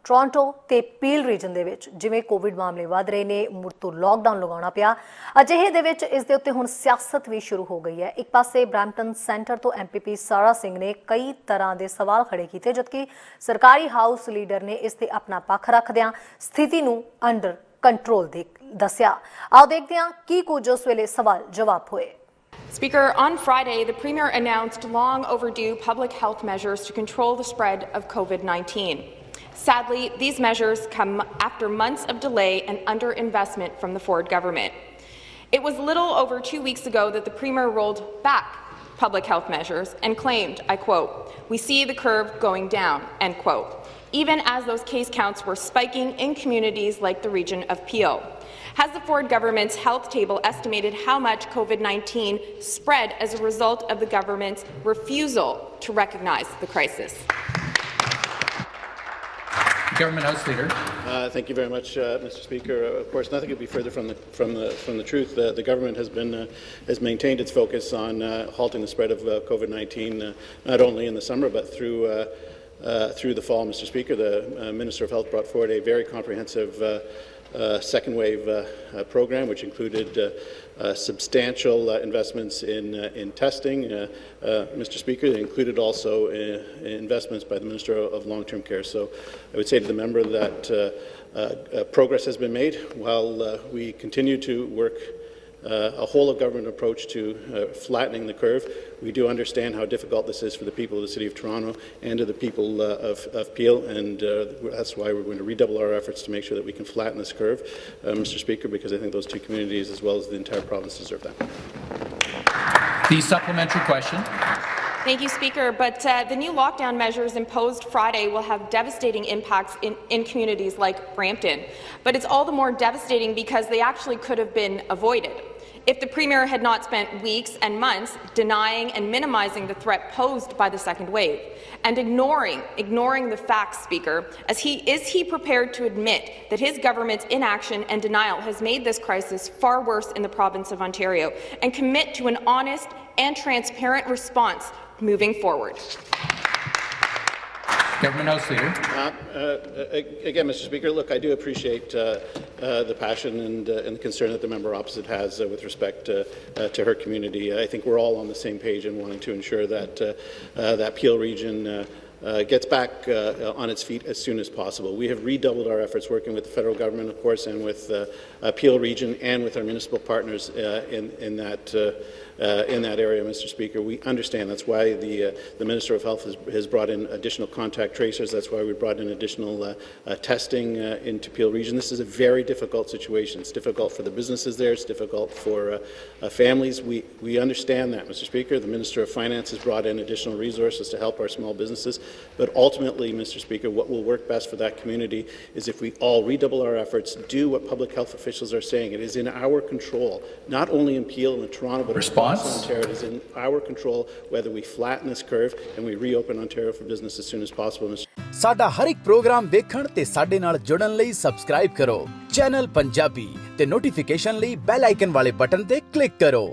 Toronto ਤੇ peel reason ਦੇ ਵਿੱਚ ਜਿਵੇਂ ਕੋਵਿਡ ਮਾਮਲੇ ਵਧ ਰਹੇ ਨੇ, ਮੁੜ ਤੋਂ ਲੋਕਡਾਊਨ ਲਗਾਉਣਾ ਪਿਆ। ਅਜਿਹੇ ਦੇ ਵਿੱਚ ਇਸ ਦੇ ਉੱਤੇ ਹੁਣ ਸਿਆਸਤ ਵੀ ਸ਼ੁਰੂ ਹੋ ਗਈ ਹੈ। ਇੱਕ ਪਾਸੇ ਬਰੈਂਪਟਨ ਸੈਂਟਰ ਤੋਂ MPP ਸਾਰਾ ਸਿੰਘ ਨੇ ਕਈ ਤਰ੍ਹਾਂ ਦੇ ਸਵਾਲ ਖੜੇ ਕੀਤੇ, ਜਦਕਿ ਸਰਕਾਰੀ ਹਾਊਸ ਲੀਡਰ ਨੇ ਇਸ ਤੇ ਆਪਣਾ ਪੱਖ ਰੱਖਦਿਆਂ ਸਥਿਤੀ ਨੂੰ ਅੰਡਰ ਕੰਟਰੋਲ ਦੱਸਿਆ। ਆਓ ਦੇਖਦੇ ਹਾਂ ਕੀ ਕੁਝ ਉਸ ਵੇਲੇ ਸਵਾਲ ਜਵਾਬ ਹੋਏ। Speaker, on Friday, the Premier announced long overdue public health measures to control the spread of COVID-19. Sadly, these measures come after months of delay and underinvestment from the Ford government. It was little over 2 weeks ago that the Premier rolled back public health measures and claimed, I quote, "We see the curve going down," end quote, even as those case counts were spiking in communities like the region of Peel. Has the Ford government's health table estimated how much COVID-19 spread as a result of the government's refusal to recognise the crisis? Government House Leader. Thank you very much, Mr. Speaker. Of course, nothing could be further from the truth. The government has maintained its focus on halting the spread of COVID-19 not only in the summer but through the fall, Mr. Speaker. The Minister of Health brought forward a very comprehensive second wave program, which included substantial investments in testing. Mr. Speaker, they included also investments by the Minister of Long-Term Care. So I would say to the member that progress has been made while we continue to work a whole-of-government approach to flattening the curve. We do understand how difficult this is for the people of the City of Toronto and to the people of Peel, and that's why we're going to redouble our efforts to make sure that we can flatten this curve, Mr. Speaker, because I think those two communities, as well as the entire province, deserve that. The supplementary question. Thank you, Speaker. But the new lockdown measures imposed Friday will have devastating impacts in communities like Brampton. But it's all the more devastating because they actually could have been avoided. If the Premier had not spent weeks and months denying and minimising the threat posed by the second wave and ignoring the facts, Speaker, is he prepared to admit that his government's inaction and denial has made this crisis far worse in the province of Ontario and commit to an honest and transparent response moving forward? Government House Leader. Again, Mr. Speaker, look, I do appreciate the passion and the concern that the member opposite has with respect to her community. I think we're all on the same page in wanting to ensure that that Peel region gets back on its feet as soon as possible. We have redoubled our efforts working with the federal government, of course, and with Peel region and with our municipal partners in that area, Mr. Speaker. We understand. That's why the Minister of Health has brought in additional contact tracers. That's why we brought in additional testing into Peel region. This is a very difficult situation. It's difficult for the businesses there. It's difficult for families. We understand that, Mr. Speaker. The Minister of Finance has brought in additional resources to help our small businesses. But ultimately, Mr. Speaker, what will work best for that community is if we all redouble our efforts, do what public health officials are saying. It is in our control, not only in Peel and in Toronto, but across Ontario. It is in our control whether we flatten this curve and we reopen Ontario for business as soon as possible, Mr. ਸਾਡਾ ਹਰ ਇੱਕ programme ਵੇਖਣ ਤੇ ਸਾਡੇ ਨਾਲ ਜੁੜਨ ਲਈ subscribe ਕਰੋ channel Punjabi ਤੇ ਨੋਟੀਫਿਕੇਸ਼ਨ ਲਈ ਬੈਲ ਆਈਕਨ ਵਾਲੇ ਬਟਨ ਤੇ ਕਲਿੱਕ ਕਰੋ।